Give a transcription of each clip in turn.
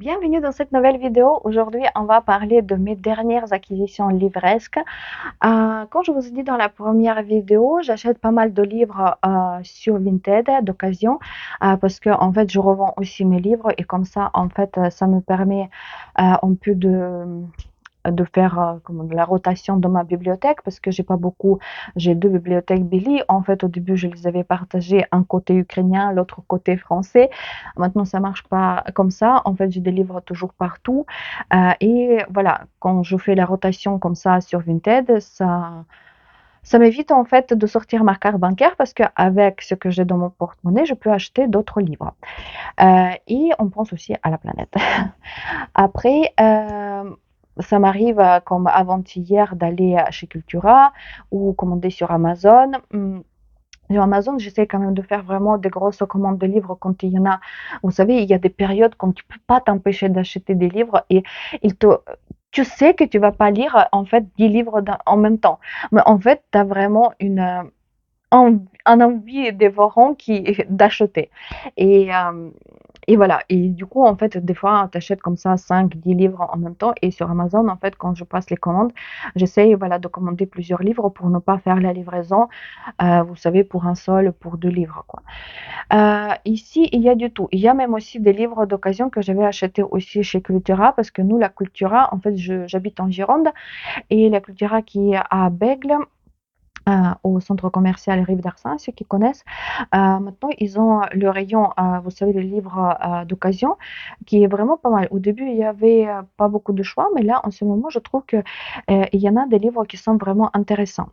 Bienvenue dans cette nouvelle vidéo. Aujourd'hui, on va parler de mes dernières acquisitions livresques. Comme je vous ai dit dans la première vidéo, j'achète pas mal de livres sur Vinted d'occasion parce que en fait, je revends aussi mes livres et comme ça, en fait, ça me permet un peu de faire de la rotation dans ma bibliothèque parce que j'ai pas beaucoup, j'ai deux bibliothèques Billy. En fait, au début, je les avais partagées, un côté ukrainien, l'autre côté français. Maintenant, ça marche pas comme ça. En fait, j'ai des livres toujours partout. Et voilà, quand je fais la rotation comme ça sur Vinted, ça m'évite en fait de sortir ma carte bancaire parce qu'avec ce que j'ai dans mon porte-monnaie, je peux acheter d'autres livres. Et on pense aussi à la planète. Après, ça m'arrive, comme avant-hier, d'aller chez Cultura ou commander sur Amazon. Sur Amazon, j'essaie quand même de faire vraiment des grosses commandes de livres quand il y en a. Vous savez, il y a des périodes quand tu peux pas t'empêcher d'acheter des livres et il te, tu sais que tu vas pas lire en fait 10 livres en même temps. Mais en fait, tu as vraiment un envie dévorant d'acheter. Et, euh, et voilà. Et du coup, en fait, des fois, tu achètes comme ça 5 10 livres en même temps. Et sur Amazon, en fait, quand je passe les commandes, j'essaye voilà, de commander plusieurs livres pour ne pas faire la livraison, vous savez, pour un seul, pour deux livres, quoi. Ici, il y a du tout. Il y a même aussi des livres d'occasion que j'avais achetés aussi chez Cultura parce que nous, la Cultura, en fait, j'habite en Gironde et la Cultura qui est à Bègle, au centre commercial Rive d'Arsin, ceux qui connaissent. Maintenant, ils ont le rayon, vous savez, le livre d'occasion, qui est vraiment pas mal. Au début, il y avait pas beaucoup de choix, mais là, en ce moment, je trouve que il y en a des livres qui sont vraiment intéressants.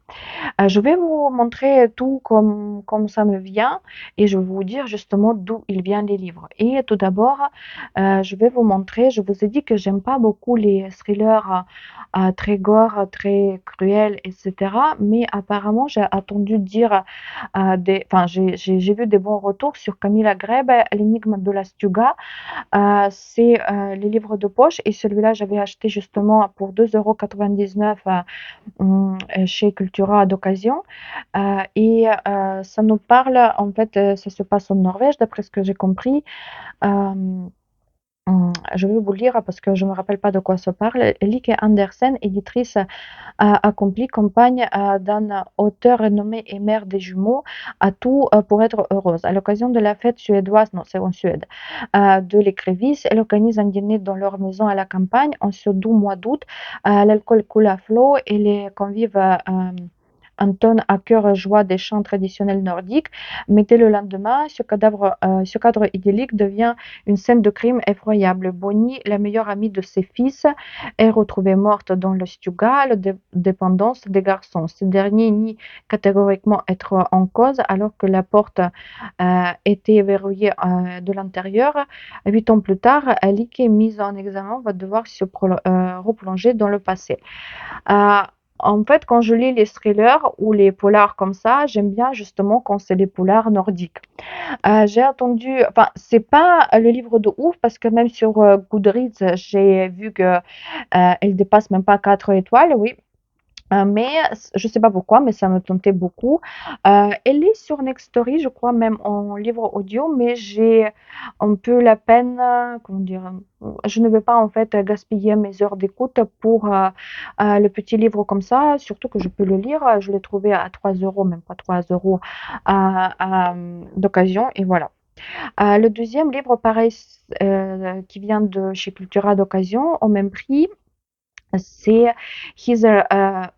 Je vais vous montrer tout comme ça me vient et je vais vous dire justement d'où il vient les livres. Et tout d'abord, je vais vous montrer, je vous ai dit que j'aime pas beaucoup les thrillers très gore, très cruels, etc. Mais apparemment, j'ai entendu dire enfin, j'ai vu des bons retours sur Camilla Greb, L'énigme de la Stuga. C'est les livres de poche et celui-là, j'avais acheté justement pour 2,99 € chez Cultura d'occasion. Ça nous parle, en fait, ça se passe en Norvège, d'après ce que j'ai compris. Euh, je vais vous lire parce que je ne me rappelle pas de quoi ça parle. Lieke Andersen, éditrice accomplie, compagne d'un auteur renommé et mère des jumeaux, a tout pour être heureuse. À l'occasion de la fête suédoise, non, c'est en Suède, de l'écrevisse, elle organise un dîner dans leur maison à la campagne en ce doux mois d'août. L'alcool coule à flot et les convives entonne à cœur joie des chants traditionnels nordiques, mais dès le lendemain, ce cadre idyllique devient une scène de crime effroyable. Bonnie, la meilleure amie de ses fils, est retrouvée morte dans le Stuga, la dépendance des garçons. Ce dernier nie catégoriquement être en cause alors que la porte était verrouillée de l'intérieur. 8 ans plus tard, Ali, qui est mise en examen, va devoir se replonger dans le passé. Euh, En fait, quand je lis les thrillers ou les polars comme ça, j'aime bien justement quand c'est les polars nordiques. J'ai attendu, enfin, c'est pas le livre de ouf parce que même sur Goodreads, j'ai vu que elle dépasse même pas 4 étoiles, oui. Mais je sais pas pourquoi, mais ça me tentait beaucoup. Elle est sur Nextory, je crois même en livre audio, mais j'ai un peu la peine, comment dire, je ne vais pas en fait gaspiller mes heures d'écoute pour le petit livre comme ça, surtout que je peux le lire. Je l'ai trouvé à 3 €, même pas 3 € d'occasion, et voilà. Le deuxième livre, pareil, qui vient de chez Cultura d'occasion, au même prix, c'est Heather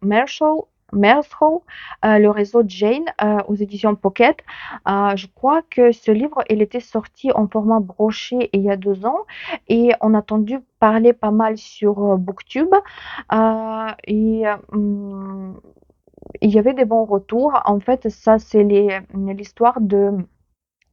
Marshall, le réseau Jane aux éditions Pocket. Je crois que ce livre, il était sorti en format broché il y a 2 ans et on a entendu parler pas mal sur Booktube. Il y avait des bons retours. En fait, ça, c'est l'histoire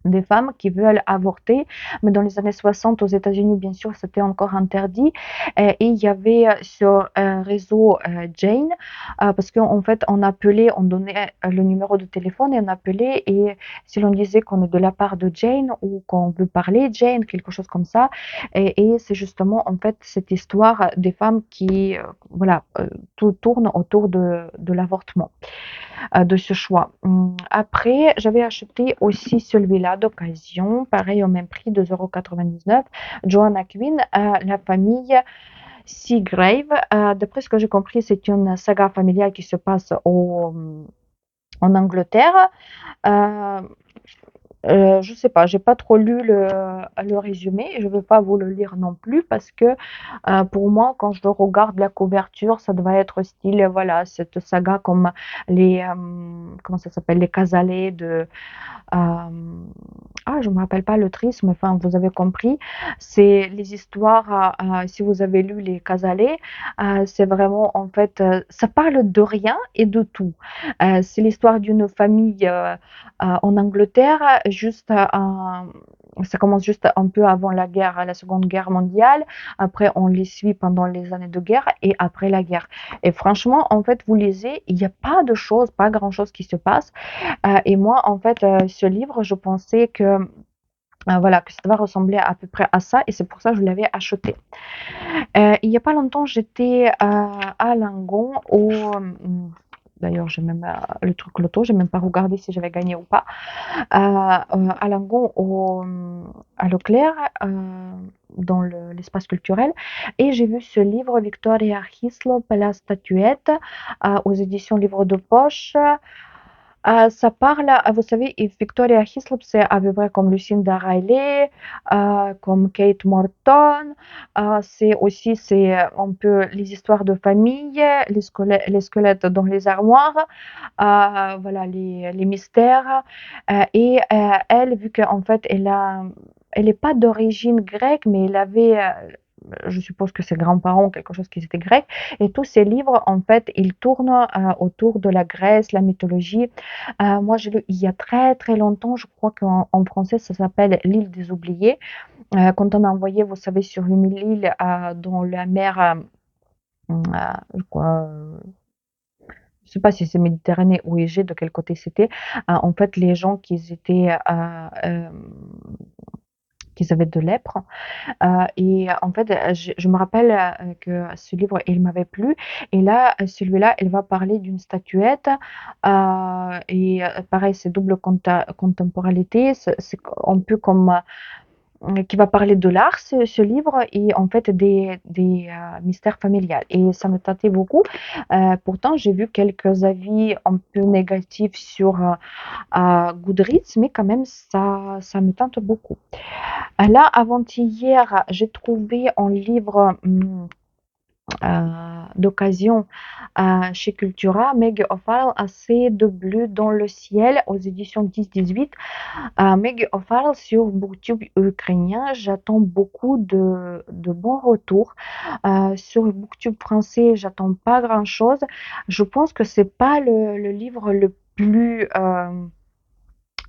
des femmes qui veulent avorter, mais dans les années 60 aux États-Unis, bien sûr, c'était encore interdit. Et il y avait sur un réseau Jane, parce qu'en fait, on appelait, on donnait le numéro de téléphone et on appelait, et si l'on disait qu'on est de la part de Jane ou qu'on veut parler Jane, quelque chose comme ça, et c'est justement en fait cette histoire des femmes qui, voilà, tout tourne autour de l'avortement, de ce choix. Après, j'avais acheté aussi celui-là. là d'occasion, pareil au même prix, 2,99 €. Joanna Quinn, la famille Seagrave. D'après ce que j'ai compris, c'est une saga familiale qui se passe en Angleterre. Euh, je sais pas, j'ai pas trop lu le résumé et je vais pas vous le lire non plus parce que pour moi, quand je regarde la couverture, ça doit être style, voilà, cette saga comme comment ça s'appelle, les Casalets de, je me rappelle pas l'autrice, mais enfin, vous avez compris. C'est les histoires, si vous avez lu les Casalets, c'est vraiment, en fait, ça parle de rien et de tout. C'est l'histoire d'une famille en Angleterre, juste ça commence juste un peu avant la Seconde Guerre mondiale. Après, on les suit pendant les années de guerre et après la guerre. Et franchement, en fait, vous lisez, il n'y a pas de choses, pas grand-chose qui se passe. Et moi, en fait, ce livre, je pensais que voilà, que ça va ressembler à peu près à ça, et c'est pour ça que je l'avais acheté. Il n'y a pas longtemps, j'étais à Langon d'ailleurs, j'ai même le truc loto, j'ai même pas regardé si j'avais gagné ou pas. À Langon, à Leclerc, dans l'espace culturel, et j'ai vu ce livre Victoria Hislop, La statuette, aux éditions Livre de poche. Ça parle, vous savez, et Victoria Hislop, c'est à peu près comme Lucinda Riley, comme Kate Morton. C'est aussi, c'est un peu les histoires de famille, les squelettes dans les armoires, voilà, les mystères. Et elle, vu qu'en fait, elle n'est pas d'origine grecque, mais elle avait, je suppose que ses grands-parents, quelque chose qui était grec, et tous ces livres, en fait, ils tournent autour de la Grèce, la mythologie. Moi, j'ai lu il y a très très longtemps, je crois qu'en français, ça s'appelle L'île des oubliés. Quand on a envoyé, vous savez, sur une île dans la mer, je crois, je sais pas si c'est Méditerranée ou Égée, de quel côté c'était. En fait, les gens qui avaient de lèpre. Et en fait, je me rappelle que ce livre, il m'avait plu. Et là, celui-là, il va parler d'une statuette. Et pareil, c'est double contemporalité. C'est un peu comme qui va parler de l'art, ce livre, et en fait des mystères familiales. Et ça me tentait beaucoup. Pourtant, j'ai vu quelques avis un peu négatifs sur Goodreads, mais quand même, ça me tente beaucoup. Là, avant-hier, j'ai trouvé un livre d'occasion chez Cultura, Meg O'Farrell, Assez de bleu dans le ciel, aux éditions 10-18. Meg O'Farrell sur Booktube ukrainien, j'attends beaucoup de bons retours. Sur Booktube français, j'attends pas grand-chose. Je pense que c'est pas le livre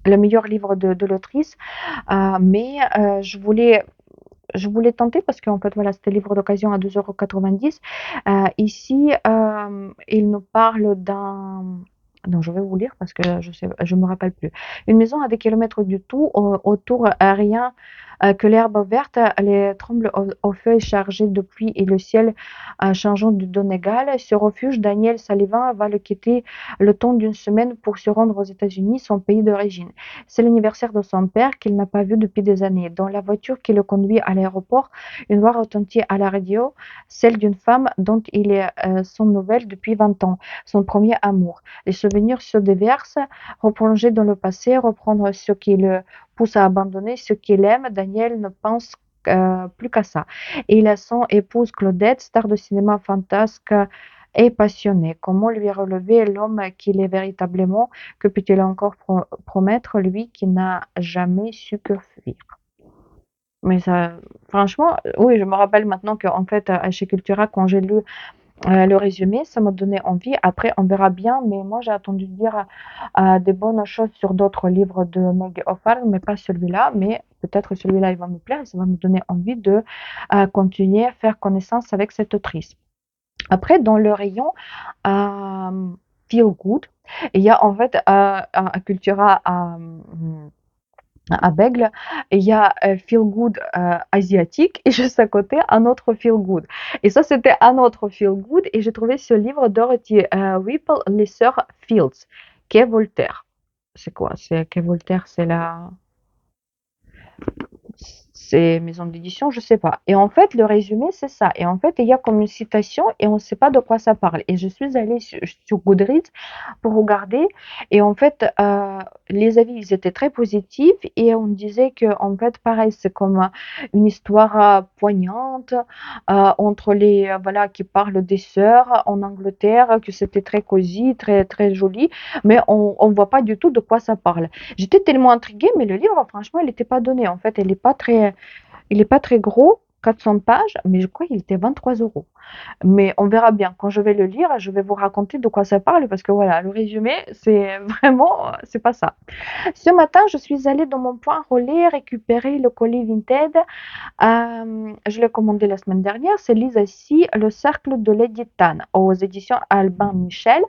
le meilleur livre de l'autrice, mais je voulais tenter parce qu'en fait, voilà, c'était livre d'occasion à 2,90 €. Ici, il nous parle d'un. Non, je vais vous lire parce que je me rappelle plus. Une maison à des kilomètres du tout, autour, rien que l'herbe verte, les trembles aux feuilles chargées de pluie et le ciel changeant de don égal. Ce refuge, Daniel Sullivan va le quitter le temps d'une semaine pour se rendre aux États-Unis, son pays d'origine. C'est l'anniversaire de son père qu'il n'a pas vu depuis des années. Dans la voiture qui le conduit à l'aéroport, une voix retentit à la radio, celle d'une femme dont il est sans nouvelles depuis 20 ans, son premier amour. Les souvenirs se déversent, replonger dans le passé, reprendre ce qui le pousse à abandonner ce qu'il aime. Daniel ne pense plus qu'à ça. Et il a son épouse Claudette, star de cinéma fantasque et passionnée. Comment lui relever l'homme qu'il est véritablement? Que peut-il encore promettre, lui qui n'a jamais su que fuir? Mais ça, franchement, oui, je me rappelle maintenant qu'en fait, chez Cultura, quand j'ai lu le résumé, ça m'a donné envie. Après, on verra bien, mais moi, j'ai attendu de dire des bonnes choses sur d'autres livres de Meg O'Farrell, mais pas celui-là. Mais peut-être celui-là, il va me plaire et ça va me donner envie de continuer à faire connaissance avec cette autrice. Après, dans le rayon Feel Good, il y a en fait à Cultura à Bègle, il y a Feel Good asiatique et juste à côté un autre Feel Good. Et ça, c'était un autre Feel Good et j'ai trouvé ce livre Dorothy Whipple, Les Sœurs Fields, qu'est Voltaire. C'est quoi? C'est qu'est Voltaire? C'est la. C'est maison d'édition, je sais pas. Et en fait, le résumé, c'est ça. Et en fait, il y a comme une citation et on ne sait pas de quoi ça parle. Et je suis allée sur Goodreads pour regarder. Et en fait, les avis, ils étaient très positifs. Et on disait que, en fait, pareil, c'est comme une histoire poignante entre voilà, qui parle des sœurs en Angleterre, que c'était très cosy, très, très joli. Mais on ne voit pas du tout de quoi ça parle. J'étais tellement intriguée, mais le livre, franchement, il n'était pas donné. En fait, il est pas très gros, 400 pages, mais je crois qu'il était 23 €. Mais on verra bien. Quand je vais le lire, je vais vous raconter de quoi ça parle parce que voilà, le résumé, c'est vraiment, c'est pas ça. Ce matin, je suis allée dans mon point relais récupérer le colis Vinted. Je l'ai commandé la semaine dernière. C'est Lisa Si, Le Cercle de Lady Tan aux éditions Albin Michel.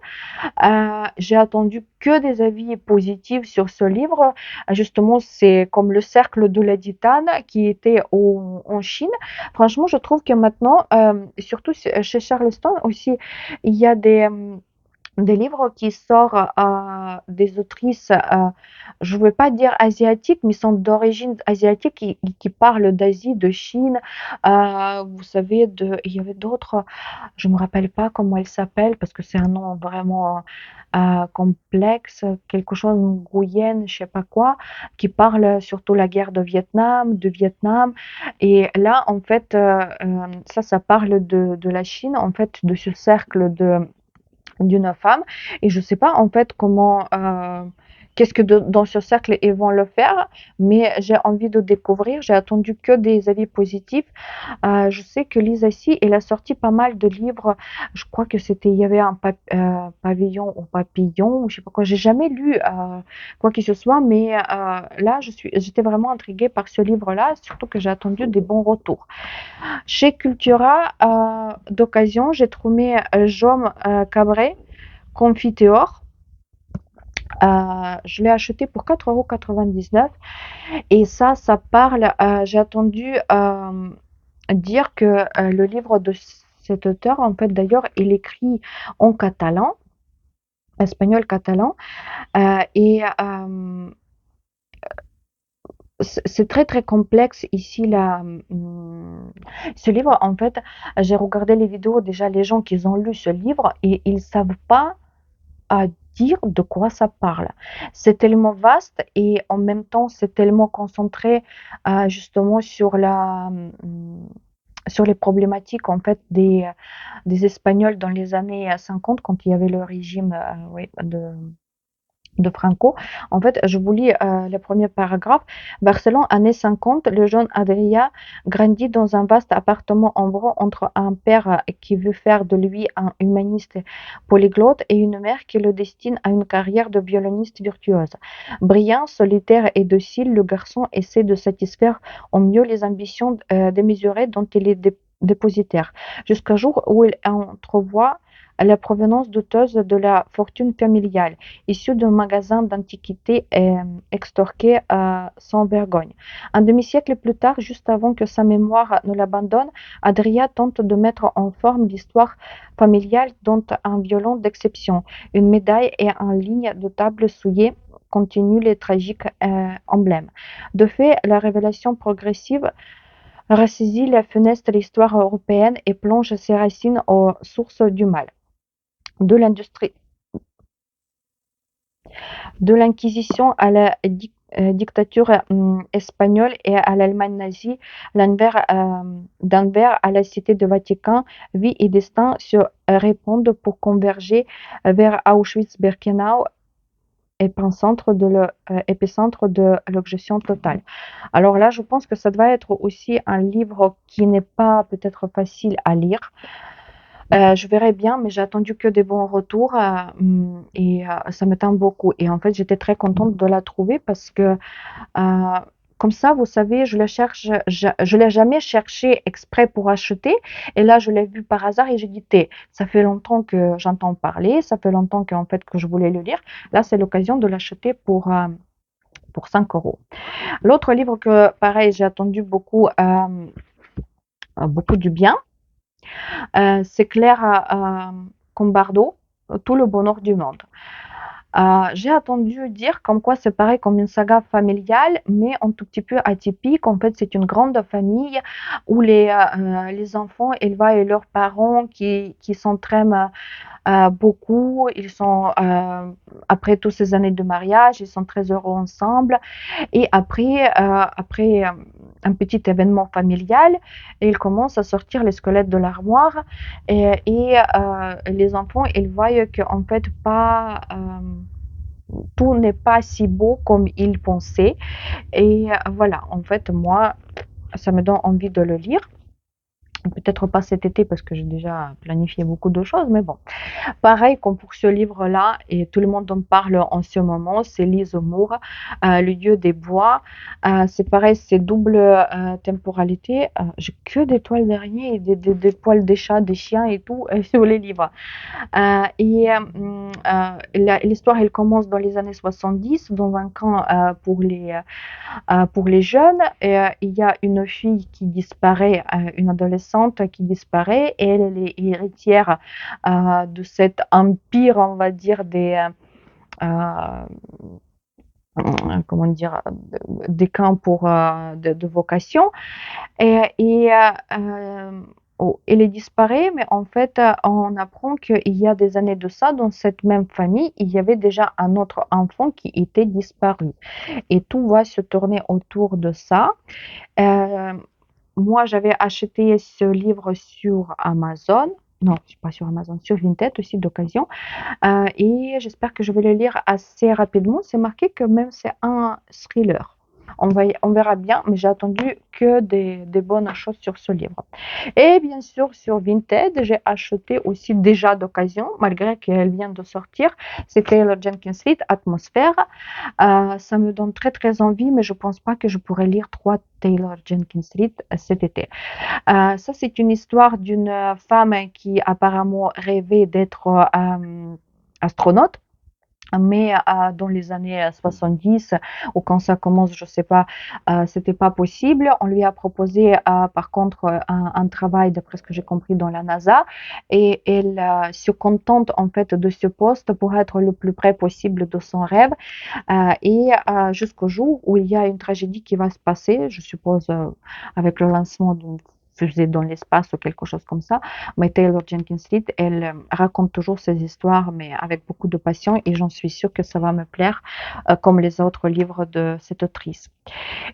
J'ai attendu que des avis positifs sur ce livre. Justement, c'est comme Le Cercle de la Titane qui était en Chine. Franchement, je trouve que maintenant, surtout chez Charleston aussi, il y a des livres qui sortent des autrices, je ne veux pas dire asiatiques, mais sont d'origine asiatique, qui parlent d'Asie, de Chine. Vous savez, il y avait d'autres, je ne me rappelle pas comment elles s'appellent parce que c'est un nom vraiment complexe, quelque chose Nguyen, je sais pas quoi, qui parle surtout la guerre de Vietnam. Et là, en fait, ça parle de la Chine, en fait, de ce cercle d'une femme. Et je sais pas en fait comment, qu'est-ce que dans ce cercle ils vont le faire, mais j'ai envie de découvrir. J'ai attendu que des avis positifs. Je sais que Lisa Si, elle a sorti pas mal de livres. Je crois que il y avait un pavillon ou papillon, ou je sais pas quoi. J'ai jamais lu quoi que ce soit, mais là, j'étais vraiment intriguée par ce livre-là, surtout que j'ai attendu des bons retours. Chez Cultura, d'occasion, j'ai trouvé Jaume Cabret, Confiteor. Je l'ai acheté pour 4,99 € et ça parle, j'ai entendu dire que le livre de cet auteur, en fait d'ailleurs, il écrit en catalan, espagnol catalan, et c'est très très complexe ici ce livre. En fait, j'ai regardé les vidéos déjà, les gens qui ont lu ce livre et ils savent pas à dire de quoi ça parle. C'est tellement vaste et en même temps c'est tellement concentré justement sur les problématiques en fait des Espagnols dans les années 50 quand il y avait le régime oui, de Franco. En fait, je vous lis le premier paragraphe. Barcelone, années 50, le jeune Adria grandit dans un vaste appartement en bron entre un père qui veut faire de lui un humaniste polyglotte et une mère qui le destine à une carrière de violoniste virtuose. Brillant, solitaire et docile, le garçon essaie de satisfaire au mieux les ambitions démesurées dont il est dépositaire, jusqu'au jour où il entrevoit la provenance douteuse de la fortune familiale issu d'un magasin d'antiquités extorqué sans vergogne. Un demi-siècle plus tard, juste avant que sa mémoire ne l'abandonne, Adria tente de mettre en forme l'histoire familiale dont un violon d'exception, une médaille et un ligne de table souillée continuent les tragiques emblèmes. De fait, la révélation progressive ressaisit la fenêtre de l'histoire européenne et plonge ses racines aux sources du mal. De l'industrie De l'Inquisition à la dictature espagnole et à l'Allemagne nazie, d'Anvers à la Cité du Vatican, vie et destin se répondent pour converger vers Auschwitz-Birkenau, épicentre de l'objection totale. Alors là, je pense que ça doit être aussi un livre qui n'est pas peut-être facile à lire. Je verrai bien, mais j'ai attendu que des bons retours, et ça me tente beaucoup et en fait, j'étais très contente de la trouver parce que, heu, comme ça, vous savez, je l'ai jamais cherché exprès pour acheter et là, je l'ai vu par hasard et j'ai dit: «Té, ça fait longtemps que j'entends parler, ça fait longtemps qu'en fait, que je voulais le lire. Là, c'est l'occasion de l'acheter pour 5 €». L'autre livre que pareil, j'ai attendu beaucoup, beaucoup du bien, c'est Claire Combardo, Tout le bonheur du monde. J'ai entendu dire comme quoi c'est pareil comme une saga familiale, mais un tout petit peu atypique. En fait, c'est une grande famille où les enfants, ils voient leurs parents qui s'entraînent beaucoup. Ils sont, après toutes ces années de mariage, ils sont très heureux ensemble. Et après un petit événement familial, ils commencent à sortir les squelettes de l'armoire et les enfants, ils voient qu'en fait, tout n'est pas si beau comme ils pensaient. Et voilà, en fait, moi, ça me donne envie de le lire. Peut-être pas cet été parce que j'ai déjà planifié beaucoup de choses, mais bon. Pareil comme pour ce livre-là, et tout le monde en parle en ce moment, c'est Lise Moore, Le Dieu des bois. C'est pareil, c'est double temporalité. J'ai que des toiles d'araignée et des poils des chats, des chiens et tout sur les livres. L'histoire, elle commence dans les années 70, dans un camp pour les jeunes. Il y a une fille qui disparaît, une adolescente qui disparaît, et elle est héritière de cet empire, on va dire, comment dire, des camps de vocation. Elle disparaît, mais en fait, on apprend qu'il y a des années de ça, dans cette même famille, il y avait déjà un autre enfant qui était disparu. Et tout va se tourner autour de ça. Euh, Moi, j'avais acheté ce livre sur Amazon. Non, pas sur Amazon, sur Vinted aussi d'occasion. Et j'espère que je vais le lire assez rapidement. C'est marqué que même c'est un thriller. On verra bien, mais j'ai attendu que des bonnes choses sur ce livre. Et bien sûr, sur Vinted, j'ai acheté aussi déjà d'occasion, malgré qu'elle vient de sortir. C'est Taylor Jenkins Reid, Atmosphère. Ça me donne très très envie, mais je pense pas que je pourrais lire 3 Taylor Jenkins Reid cet été. Ça, c'est une histoire d'une femme qui apparemment rêvait d'être astronaute. Mais dans les années 70, ou quand ça commence, je sais pas, c'était pas possible. On lui a proposé, par contre, un travail, d'après ce que j'ai compris, dans la NASA, et elle se contente en fait de ce poste pour être le plus près possible de son rêve, jusqu'au jour où il y a une tragédie qui va se passer, je suppose, avec le lancement d'une fusée dans l'espace ou quelque chose comme ça. Mais Taylor Jenkins Reid, elle raconte toujours ses histoires, mais avec beaucoup de passion, et j'en suis sûre que ça va me plaire, comme les autres livres de cette autrice.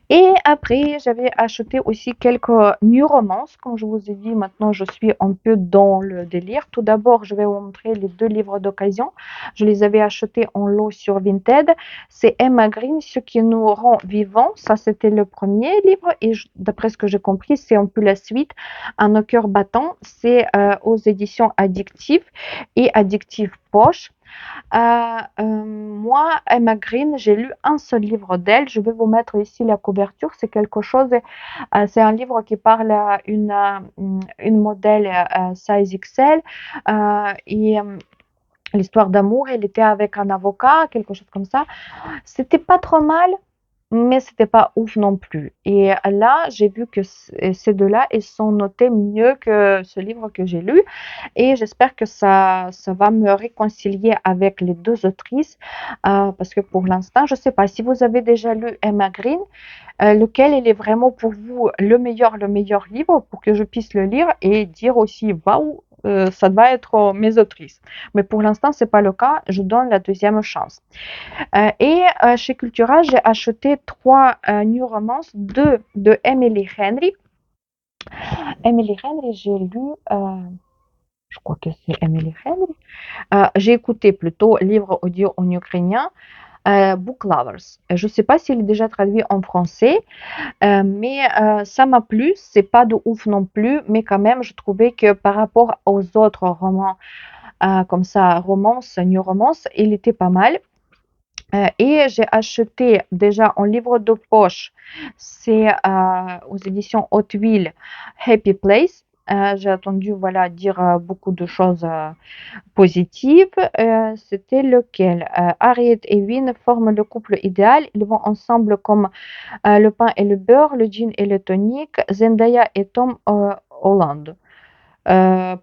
Et après, j'avais acheté aussi quelques new romances. Comme je vous ai dit, maintenant, je suis un peu dans le délire. Tout d'abord, je vais vous montrer les 2 livres d'occasion. Je les avais achetés en lot sur Vinted. C'est Emma Green, Ce qui nous rend vivants. Ça, c'était le premier livre. Et d'après ce que j'ai compris, c'est un peu la suite. Un au cœur battant. C'est aux éditions Addictive et Addictive Poche. Moi, Emma Green, j'ai lu un seul livre d'elle. Je vais vous mettre ici la couverture. C'est quelque chose, c'est un livre qui parle à une modèle size XL. L'histoire d'amour, elle était avec un avocat, quelque chose comme ça. C'était pas trop mal, mais c'était pas ouf non plus. Et là, j'ai vu que ces deux-là, ils sont notés mieux que ce livre que j'ai lu. Et j'espère que ça va me réconcilier avec les 2 autrices. Parce que pour l'instant, je sais pas, si vous avez déjà lu Emma Green, lequel il est vraiment pour vous le meilleur livre pour que je puisse le lire et dire aussi, waouh, ça va être mes autrices. Mais pour l'instant, c'est pas le cas. Je donne la deuxième chance. Chez Cultura, j'ai acheté 3 new romances, 2 de Emily Henry. Emily Henry, j'ai lu, je crois que c'est Emily Henry. J'ai écouté plutôt livre audio en ukrainien, Book Lovers. Je ne sais pas s'il est déjà traduit en français, mais ça m'a plu. C'est pas de ouf non plus, mais quand même, je trouvais que par rapport aux autres romans, comme ça, romance, new romance, il était pas mal. Et j'ai acheté déjà en livre de poche, c'est aux éditions Haute Ville, Happy Place. J'ai entendu voilà, dire beaucoup de choses positives. C'était lequel? Harriet et Vin forment le couple idéal. Ils vont ensemble comme le pain et le beurre, le gin et le tonic, Zendaya et Tom Holland.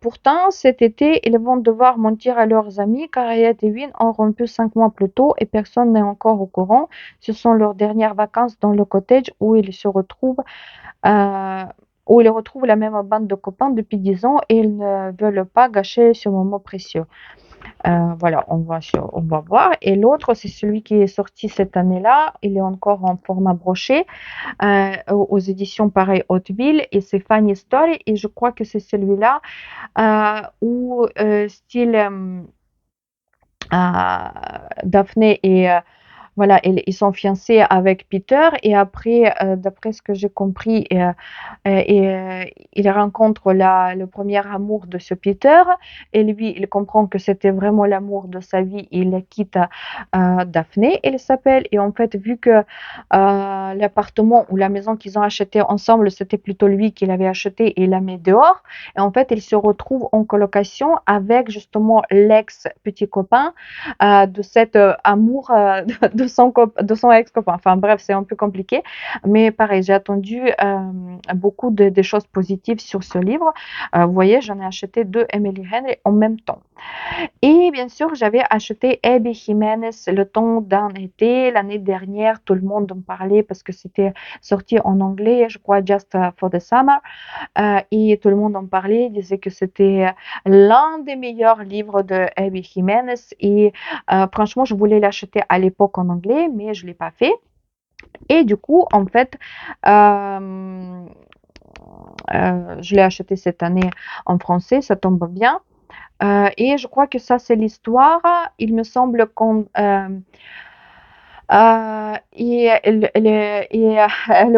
Pourtant, cet été, ils vont devoir mentir à leurs amis car Hayat et Win ont rompu 5 mois plus tôt et personne n'est encore au courant. Ce sont leurs dernières vacances dans le cottage euh, où ils retrouvent la même bande de copains depuis 10 ans et ils ne veulent pas gâcher ce moment précieux. Voilà, on va voir. Et l'autre, c'est celui qui est sorti cette année-là. Il est encore en format broché aux éditions pareil Hauteville et c'est Funny Story. Et je crois que c'est celui-là où style Daphné et voilà, ils sont fiancés avec Peter et après, d'après ce que j'ai compris, il rencontre le premier amour de ce Peter et lui, il comprend que c'était vraiment l'amour de sa vie. Il quitte Daphné, il s'appelle. Et en fait, vu que l'appartement ou la maison qu'ils ont acheté ensemble, c'était plutôt lui qui l'avait acheté et il l'a mis dehors. Et en fait, il se retrouve en colocation avec justement l'ex-petit copain de cet amour de son ex-copain. Enfin bref, c'est un peu compliqué. Mais pareil, j'ai attendu beaucoup de choses positives sur ce livre. Vous voyez, j'en ai acheté deux Emily Henry en même temps. Et bien sûr, j'avais acheté Abby Jiménez le temps d'un été. L'année dernière, tout le monde en parlait parce que c'était sorti en anglais, je crois, Just for the Summer. Et tout le monde en parlait, disait que c'était l'un des meilleurs livres de Abby Jiménez. Et franchement, je voulais l'acheter à l'époque en anglais, mais je ne l'ai pas fait. Et du coup, en fait, je l'ai acheté cette année en français, ça tombe bien. Et je crois que ça, c'est l'histoire. Il me semble qu'on le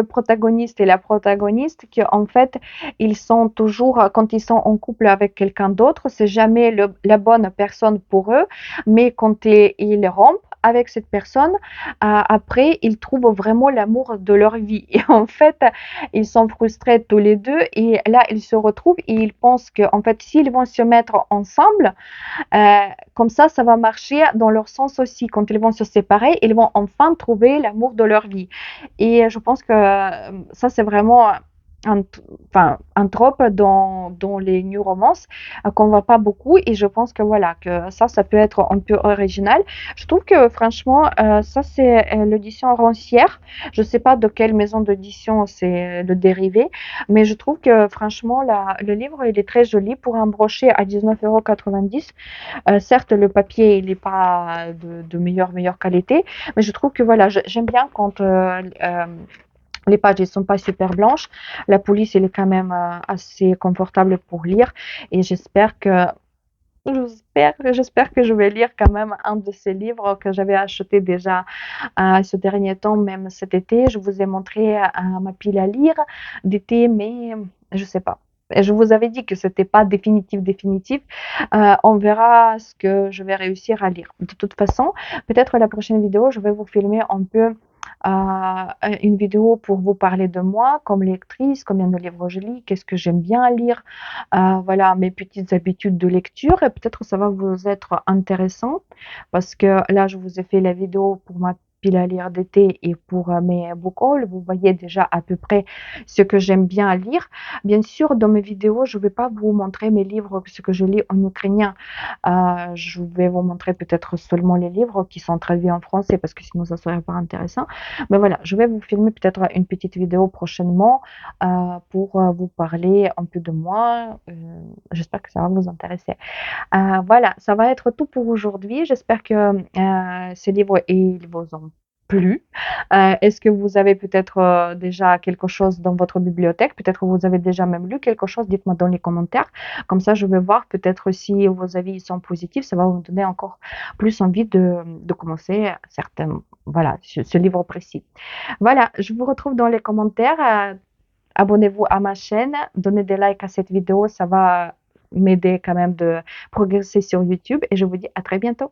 protagoniste et la protagoniste, que en fait, ils sont toujours, quand ils sont en couple avec quelqu'un d'autre, c'est jamais la bonne personne pour eux, mais quand ils rompent avec cette personne, après, ils trouvent vraiment l'amour de leur vie. Et en fait, ils sont frustrés tous les deux, et là, ils se retrouvent et ils pensent que, en fait, s'ils vont se mettre ensemble, comme ça va marcher dans leur sens aussi. Quand ils vont se séparer, ils vont enfin trouver l'amour de leur vie. Et je pense que ça, c'est vraiment un, enfin, un trope dans les new romances qu'on voit pas beaucoup. Et je pense que voilà, que ça peut être un peu original. Je trouve que franchement, ça, c'est l'édition Rancière. Je sais pas de quelle maison d'édition c'est le dérivé, mais je trouve que franchement, le livre, il est très joli pour un brochet à 19,90 €. Certes, le papier, il n'est pas de meilleure qualité, mais je trouve que voilà, j'aime bien quand les pages ne sont pas super blanches. La police, elle est quand même assez confortable pour lire et j'espère que je vais lire quand même un de ces livres que j'avais acheté déjà ce dernier temps, même cet été. Je vous ai montré ma pile à lire d'été, mais je sais pas. Et je vous avais dit que c'était pas définitif. On verra ce que je vais réussir à lire. De toute façon, peut-être la prochaine vidéo, je vais vous filmer un peu une vidéo pour vous parler de moi comme lectrice, combien de livres je lis, qu'est-ce que j'aime bien lire, voilà mes petites habitudes de lecture et peut-être ça va vous être intéressant parce que là je vous ai fait la vidéo pour ma pile à lire d'été et pour mes book hauls. Vous voyez déjà à peu près ce que j'aime bien lire. Bien sûr, dans mes vidéos, je ne vais pas vous montrer mes livres, ce que je lis en ukrainien. Je vais vous montrer peut-être seulement les livres qui sont traduits en français parce que sinon ça serait pas intéressant. Mais voilà, je vais vous filmer peut-être une petite vidéo prochainement pour vous parler un peu de moi. J'espère que ça va vous intéresser. Voilà, ça va être tout pour aujourd'hui. J'espère que ces livres ils vous ont plu. Est-ce que vous avez peut-être déjà quelque chose dans votre bibliothèque? Peut-être vous avez déjà même lu quelque chose. Dites-moi dans les commentaires. Comme ça, je vais voir peut-être si vos avis sont positifs. Ça va vous donner encore plus envie de commencer certains, voilà, ce livre précis. Voilà, je vous retrouve dans les commentaires. Abonnez-vous à ma chaîne, donnez des likes à cette vidéo, ça va m'aider quand même de progresser sur YouTube et je vous dis à très bientôt.